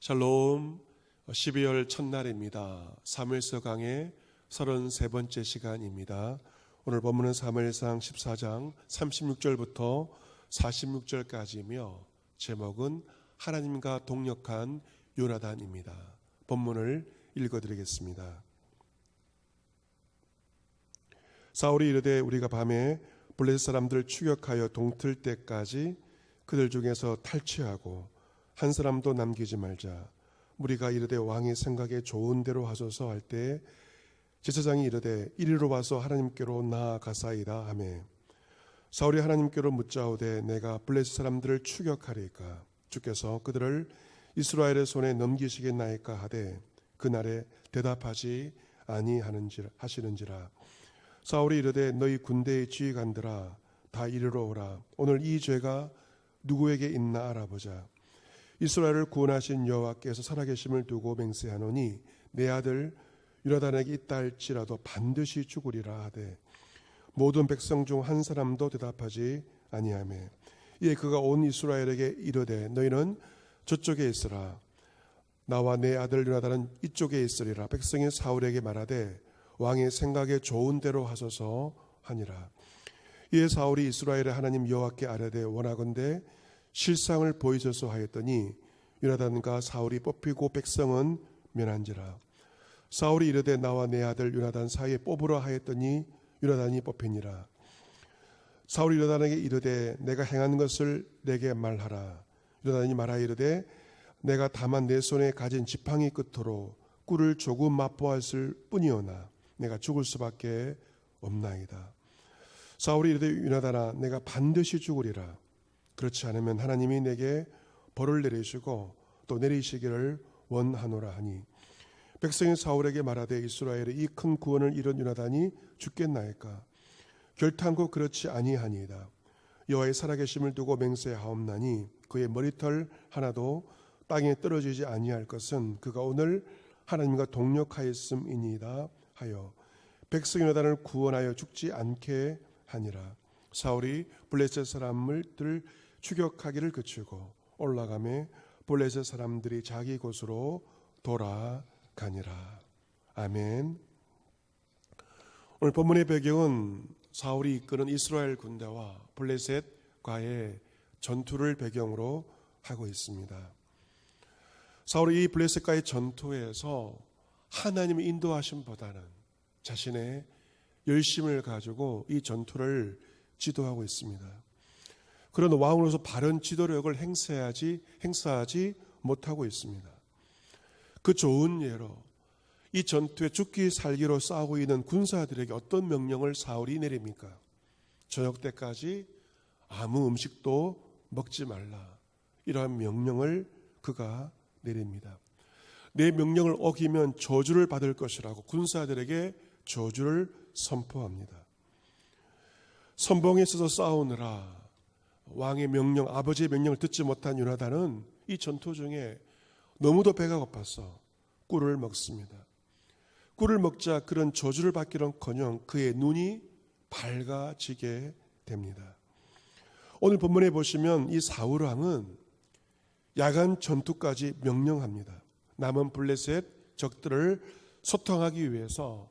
샬롬. 12월 첫날입니다. 사무엘서 강의 33번째 시간입니다. 오늘 본문은 사무엘상 14장 36절부터 46절까지이며 제목은 하나님과 동역한 요나단입니다. 본문을 읽어드리겠습니다. 사울이 이르되 우리가 밤에 블레셋 사람들을 추격하여 동틀 때까지 그들 중에서 탈취하고 한 사람도 남기지 말자. 무리가 이르되 왕의 생각에 좋은 대로 하소서 할 때에 제사장이 이르되 이리로 와서 하나님께로 나아가사이다 하매 사울이 하나님께로 묻자오되 내가 블레셋 사람들을 추격하리까 주께서 그들을 이스라엘의 손에 넘기시겠나이까 하되 그날에 대답하지 아니하시는지라. 사울이 이르되 너희 군대의 지휘관들아 다 이리로 오라. 오늘 이 죄가 누구에게 있나 알아보자. 이스라엘을 구원하신 여호와께서 살아계심을 두고 맹세하노니 내 아들 요나단에게 있다 할지라도 반드시 죽으리라 하되 모든 백성 중 한 사람도 대답하지 아니하매 이에 그가 온 이스라엘에게 이르되 너희는 저쪽에 있으라. 나와 내 아들 요나단은 이쪽에 있으리라. 백성이 사울에게 말하되 왕의 생각에 좋은 대로 하소서 하니라. 이에 사울이 이스라엘의 하나님 여호와께 아뢰되 원하건대 실상을 보이소서 하였더니 요나단과 사울이 뽑히고 백성은 면한지라. 사울이 이르되 나와 내 아들 요나단 사이에 뽑으라 하였더니 요나단이 뽑히니라. 사울이 요나단에게 이르되 내가 행한 것을 내게 말하라. 요나단이 말하여 이르되 내가 다만 내 손에 가진 지팡이 끝으로 꿀을 조금 맛보았을 뿐이오나 내가 죽을 수밖에 없나이다. 사울이 이르되 요나단아 내가 반드시 죽으리라. 그렇지 않으면 하나님이 내게 벌을 내리시고 또 내리시기를 원하노라 하니 백성이 사울에게 말하되 이스라엘의 이 큰 구원을 이룬 요나단이 죽겠나이까. 결탄코 그렇지 아니하니이다. 여호와의 살아계심을 두고 맹세하옵나니 그의 머리털 하나도 땅에 떨어지지 아니할 것은 그가 오늘 하나님과 동역하였음이니이다 하여 백성 요나단을 구원하여 죽지 않게 하니라. 사울이 블레셋 사람들을 추격하기를 그치고 올라가매 블레셋 사람들이 자기 곳으로 돌아가니라. 아멘. 오늘 본문의 배경은 사울이 이끄는 이스라엘 군대와 블레셋과의 전투를 배경으로 하고 있습니다. 사울이 이 블레셋과의 전투에서 하나님의 인도하심보다는 자신의 열심을 가지고 이 전투를 지도하고 있습니다. 그런 왕으로서 바른 지도력을 행사하지 못하고 있습니다. 그 좋은 예로 이 전투에 죽기 살기로 싸우고 있는 군사들에게 어떤 명령을 사울이 내립니까? 저녁 때까지 아무 음식도 먹지 말라. 이러한 명령을 그가 내립니다. 내 명령을 어기면 저주를 받을 것이라고 군사들에게 저주를 선포합니다. 선봉에 서서 싸우느라 왕의 명령, 아버지의 명령을 듣지 못한 요나단은 이 전투 중에 너무도 배가 고파서 꿀을 먹습니다. 꿀을 먹자 그런 저주를 받기는커녕 그의 눈이 밝아지게 됩니다. 오늘 본문에 보시면 이 사울 왕은 야간 전투까지 명령합니다. 남은 블레셋 적들을 소탕하기 위해서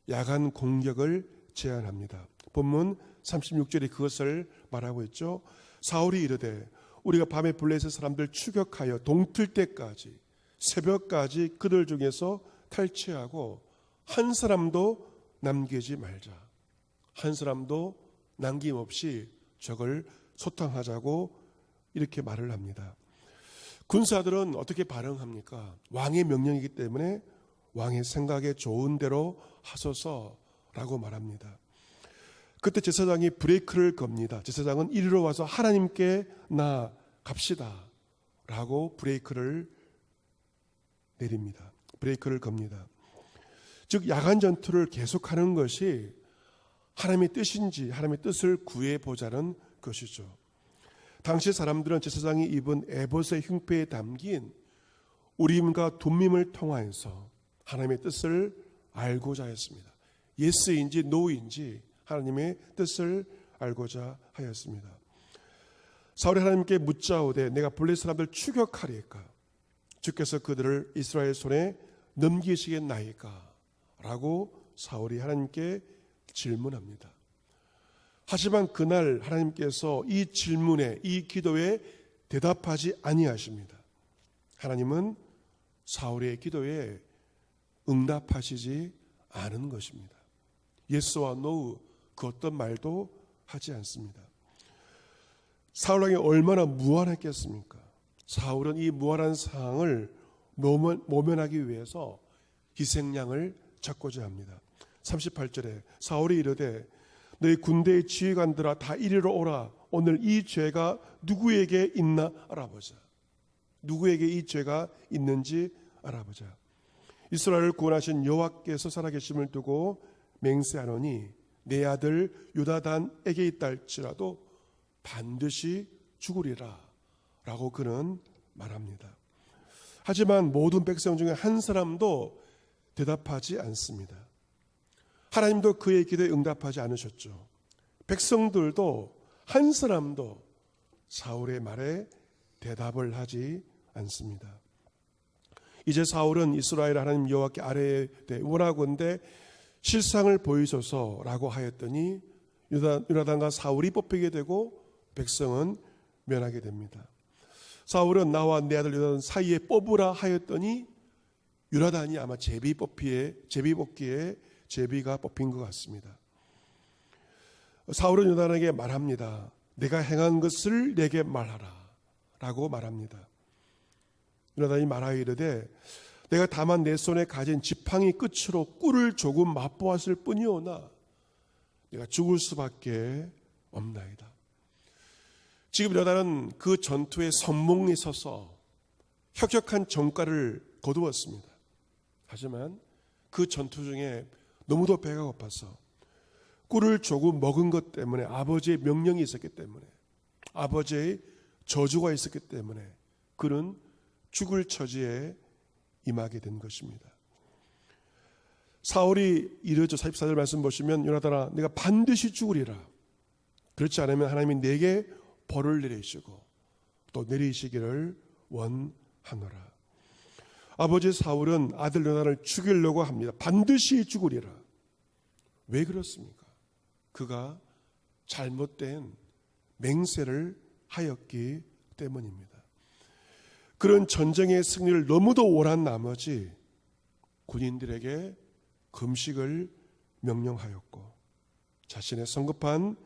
야간 공격을 제안합니다. 본문 36절이 그것을 말하고 있죠. 사울이 이르되 우리가 밤에 블레셋 사람들 추격하여 동틀 때까지 새벽까지 그들 중에서 탈취하고 한 사람도 남기지 말자. 한 사람도 남김없이 적을 소탕하자고 이렇게 말을 합니다. 군사들은 어떻게 반응합니까? 왕의 명령이기 때문에 왕의 생각에 좋은 대로 하소서라고 말합니다. 그때 제사장이 브레이크를 겁니다. 제사장은 이리로 와서 하나님께 나아갑시다 라고 브레이크를 내립니다. 브레이크를 겁니다. 즉 야간 전투를 계속하는 것이 하나님의 뜻인지 하나님의 뜻을 구해보자는 것이죠. 당시 사람들은 제사장이 입은 에봇의 흉패에 담긴 우림과 둠밈을 통하여서 하나님의 뜻을 알고자 했습니다. 예스인지 노인지 하나님의 뜻을 알고자 하였습니다. 사울이 하나님께 묻자오되 내가 블레셋 사람들 추격하리까. 주께서 그들을 이스라엘 손에 넘기시겠나이까? 라고 사울이 하나님께 질문합니다. 하지만 그날 하나님께서 이 질문에, 이 기도에 대답하지 아니하십니다. 하나님은 사울의 기도에 응답하시지 않은 것입니다. 예스와 노우 그 어떤 말도 하지 않습니다. 사울 왕이 얼마나 무안했겠습니까? 사울은 이 무안한 상황을 모면하기 위해서 희생양을 잡고자 합니다. 38절에 사울이 이르되 너희 군대의 지휘관들아 다 이리로 오라. 오늘 이 죄가 누구에게 있나 알아보자. 누구에게 이 죄가 있는지 알아보자. 이스라엘을 구원하신 여호와께서 살아계심을 두고 맹세하노니 내 아들 요나단에게 있다 할지라도 반드시 죽으리라 라고 그는 말합니다. 하지만 모든 백성 중에 한 사람도 대답하지 않습니다. 하나님도 그의 기도에 응답하지 않으셨죠. 백성들도 한 사람도 사울의 말에 대답을 하지 않습니다. 이제 사울은 이스라엘 하나님 여호와께 아뢰되 원하건대 실상을 보이소서라고 하였더니 요나단과 사울이 뽑히게 되고 백성은 면하게 됩니다. 사울은 나와 내 아들 요나단 사이에 뽑으라 하였더니 요나단이 아마 제비뽑기에 제비가 뽑힌 것 같습니다. 사울은 요나단에게 말합니다. 내가 행한 것을 내게 말하라 라고 말합니다. 요나단이 말하여 이르되 내가 다만 내 손에 가진 지팡이 끝으로 꿀을 조금 맛보았을 뿐이오나 내가 죽을 수밖에 없나이다. 지금 요나단은 그 전투에 선봉에 서서 혁혁한 전과를 거두었습니다. 하지만 그 전투 중에 너무도 배가 고파서 꿀을 조금 먹은 것 때문에 아버지의 명령이 있었기 때문에 아버지의 저주가 있었기 때문에 그는 죽을 처지에 임하게 된 것입니다. 사울이 이르죠. 44절 말씀 보시면 요나단아 내가 반드시 죽으리라. 그렇지 않으면 하나님이 내게 벌을 내리시고 또 내리시기를 원하노라. 아버지 사울은 아들 요나단을 죽이려고 합니다. 반드시 죽으리라. 왜 그렇습니까? 그가 잘못된 맹세를 하였기 때문입니다. 그런 전쟁의 승리를 너무도 원한 나머지 군인들에게 금식을 명령하였고 자신의 성급한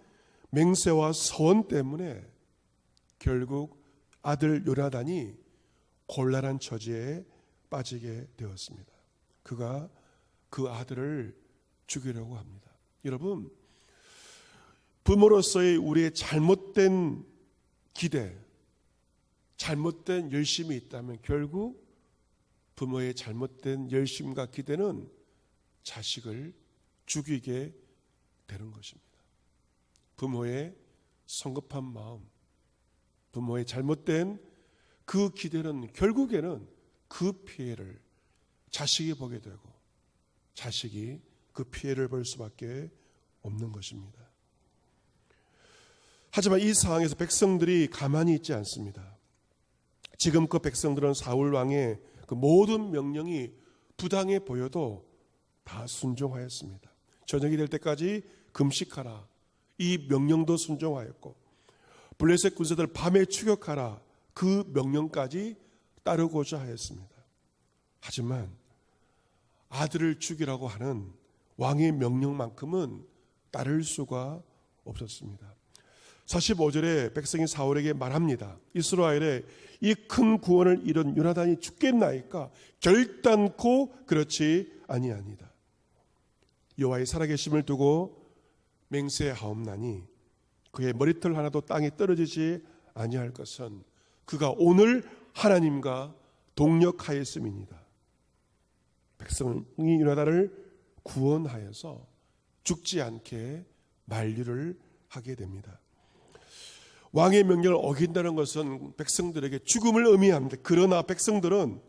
맹세와 서원 때문에 결국 아들 요나단이 곤란한 처지에 빠지게 되었습니다. 그가 그 아들을 죽이려고 합니다. 여러분, 부모로서의 우리의 잘못된 기대, 잘못된 열심이 있다면 결국 부모의 잘못된 열심과 기대는 자식을 죽이게 되는 것입니다. 부모의 성급한 마음, 부모의 잘못된 그 기대는 결국에는 그 피해를 자식이 보게 되고 자식이 그 피해를 볼 수밖에 없는 것입니다. 하지만 이 상황에서 백성들이 가만히 있지 않습니다. 지금 그 백성들은 사울 왕의 그 모든 명령이 부당해 보여도 다 순종하였습니다. 저녁이 될 때까지 금식하라. 이 명령도 순종하였고 블레셋 군사들 밤에 추격하라. 그 명령까지 따르고자 하였습니다. 하지만 아들을 죽이라고 하는 왕의 명령만큼은 따를 수가 없었습니다. 45절에 백성이 사울에게 말합니다. 이스라엘에 이 큰 구원을 이룬 요나단이 죽겠나이까? 결단코 그렇지 아니하니이다. 여호와의 살아계심을 두고 맹세하옵나니 그의 머리털 하나도 땅에 떨어지지 아니할 것은 그가 오늘 하나님과 동력하였음이니이다. 백성이 요나단을 구원하여서 죽지 않게 만류를 하게 됩니다. 왕의 명령을 어긴다는 것은 백성들에게 죽음을 의미합니다. 그러나 백성들은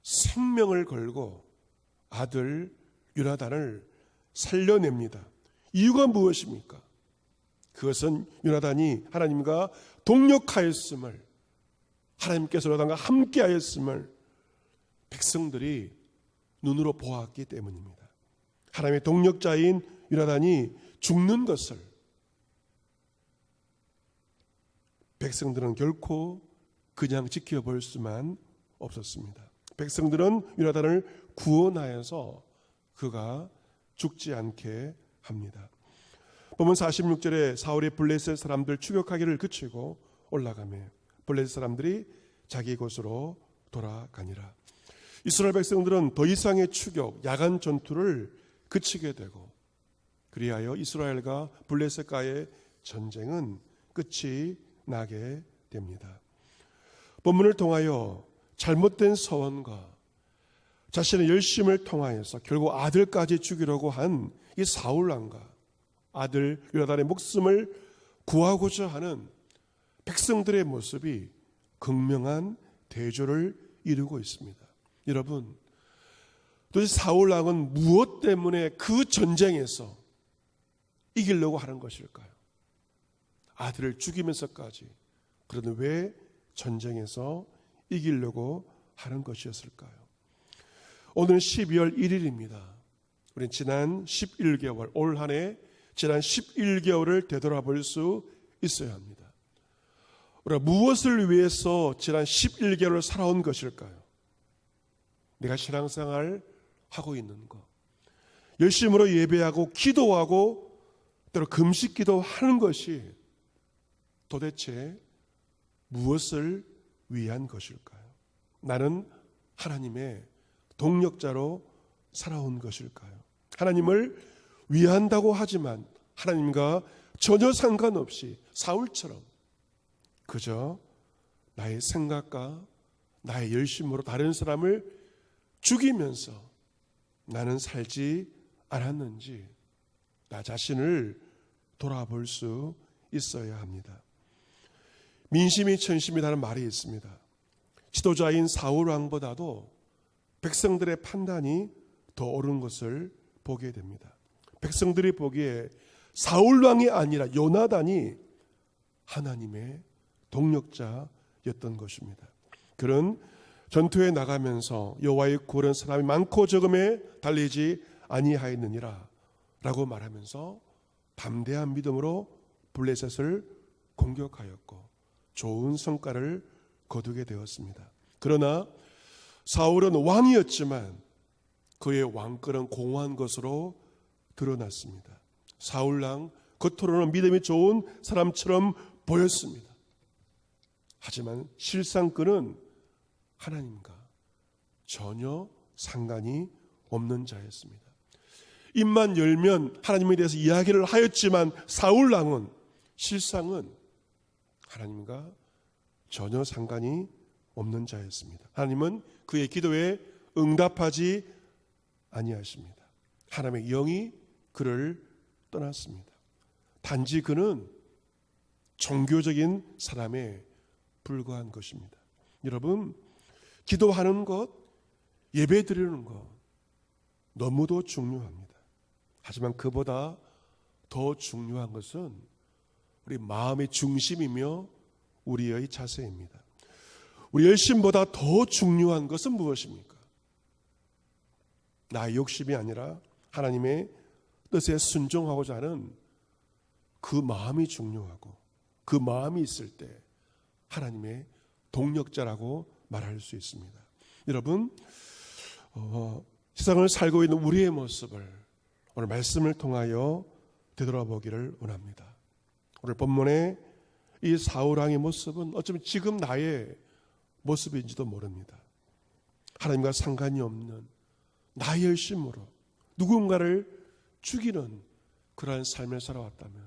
생명을 걸고 아들 요나단을 살려냅니다. 이유가 무엇입니까? 그것은 요나단이 하나님과 동력하였음을, 하나님께서 요나단과 함께하였음을 백성들이 눈으로 보았기 때문입니다. 하나님의 동력자인 요나단이 죽는 것을 백성들은 결코 그냥 지켜볼 수만 없었습니다. 백성들은 요나단을 구원하여서 그가 죽지 않게 합니다. 보면 46절에 사울이 블레셋 사람들 추격하기를 그치고 올라가며 블레셋 사람들이 자기 곳으로 돌아가니라. 이스라엘 백성들은 더 이상의 추격, 야간 전투를 그치게 되고 그리하여 이스라엘과 블레셋과의 전쟁은 끝이 나게 됩니다. 본문을 통하여 잘못된 서원과 자신의 열심을 통하여서 결국 아들까지 죽이려고 한 이 사울 왕과 아들 요나단의 목숨을 구하고자 하는 백성들의 모습이 극명한 대조를 이루고 있습니다. 여러분, 도대체 사울 왕은 무엇 때문에 그 전쟁에서 이기려고 하는 것일까요? 아들을 죽이면서까지. 그런데 왜 전쟁에서 이기려고 하는 것이었을까요? 오늘은 12월 1일입니다. 우리는 지난 11개월, 올 한 해 지난 11개월을 되돌아볼 수 있어야 합니다. 우리가 무엇을 위해서 지난 11개월을 살아온 것일까요? 내가 신앙생활 하고 있는 것, 열심으로 예배하고 기도하고 때로 금식기도 하는 것이 도대체 무엇을 위한 것일까요? 나는 하나님의 동력자로 살아온 것일까요? 하나님을 위한다고 하지만 하나님과 전혀 상관없이 사울처럼 그저 나의 생각과 나의 열심으로 다른 사람을 죽이면서 나는 살지 않았는지 나 자신을 돌아볼 수 있어야 합니다. 민심이 천심이라는 말이 있습니다. 지도자인 사울 왕보다도 백성들의 판단이 더 옳은 것을 보게 됩니다. 백성들이 보기에 사울 왕이 아니라 요나단이 하나님의 동력자였던 것입니다. 그런 전투에 나가면서 여호와의 구원은 사람이 많고 적음에 달리지 아니하였느니라 라고 말하면서 담대한 믿음으로 블레셋을 공격하였고 좋은 성과를 거두게 되었습니다. 그러나 사울은 왕이었지만 그의 왕권은 공허한 것으로 드러났습니다. 사울왕 겉으로는 믿음이 좋은 사람처럼 보였습니다. 하지만 실상 그는 하나님과 전혀 상관이 없는 자였습니다. 입만 열면 하나님에 대해서 이야기를 하였지만 사울왕은 실상은 하나님과 전혀 상관이 없는 자였습니다. 하나님은 그의 기도에 응답하지 아니하십니다. 하나님의 영이 그를 떠났습니다. 단지 그는 종교적인 사람에 불과한 것입니다. 여러분, 기도하는 것, 예배 드리는 것 너무도 중요합니다. 하지만 그보다 더 중요한 것은 우리 마음의 중심이며 우리의 자세입니다. 우리 열심보다 더 중요한 것은 무엇입니까? 나의 욕심이 아니라 하나님의 뜻에 순종하고자 하는 그 마음이 중요하고 그 마음이 있을 때 하나님의 동력자라고 말할 수 있습니다. 여러분, 세상을 살고 있는 우리의 모습을 오늘 말씀을 통하여 되돌아보기를 원합니다. 오늘 본문의 이 사울왕의 모습은 어쩌면 지금 나의 모습인지도 모릅니다. 하나님과 상관이 없는 나의 열심으로 누군가를 죽이는 그러한 삶을 살아왔다면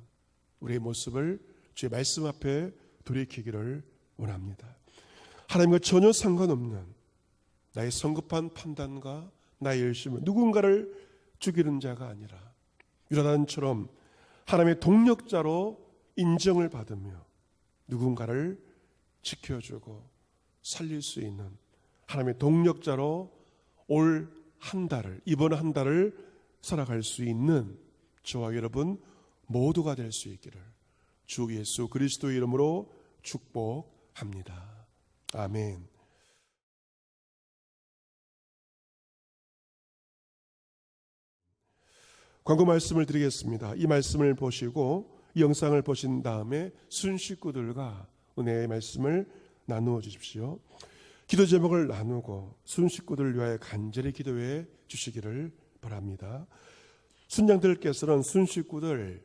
우리의 모습을 주의 말씀 앞에 돌이키기를 원합니다. 하나님과 전혀 상관없는 나의 성급한 판단과 나의 열심을 누군가를 죽이는 자가 아니라 요나단처럼 하나님의 동력자로 인정을 받으며 누군가를 지켜주고 살릴 수 있는 하나님의 동력자로 올 한 달을, 이번 한 달을 살아갈 수 있는 저와 여러분 모두가 될 수 있기를 주 예수 그리스도의 이름으로 축복합니다. 아멘. 광고 말씀을 드리겠습니다. 이 말씀을 보시고 이 영상을 보신 다음에 순 식구들과 은혜의 말씀을 나누어 주십시오. 기도 제목을 나누고 순 식구들을 위하여 간절히 기도해 주시기를 바랍니다. 순장들께서는 순 식구들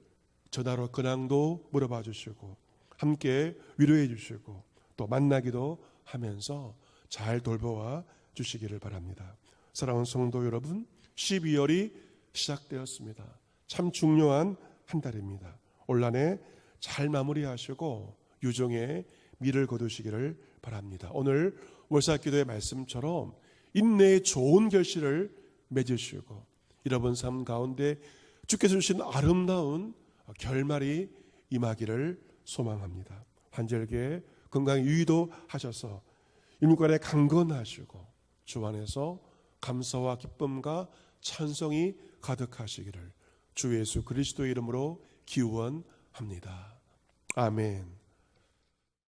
전화로 근황도 물어봐 주시고 함께 위로해 주시고 또 만나기도 하면서 잘 돌보아 주시기를 바랍니다. 사랑하는 성도 여러분, 12월이 시작되었습니다. 참 중요한 한 달입니다. 올 한해 잘 마무리하시고 유종의 미를 거두시기를 바랍니다. 오늘 월사기도의 말씀처럼 인내의 좋은 결실을 맺으시고 잃어본 삶 가운데 주께서 주신 아름다운 결말이 임하기를 소망합니다. 환절기에 건강 유의도 하셔서 일물간에 강건하시고 주 안에서 감사와 기쁨과 찬송이 가득하시기를 주 예수 그리스도의 이름으로 기원합니다. 아멘.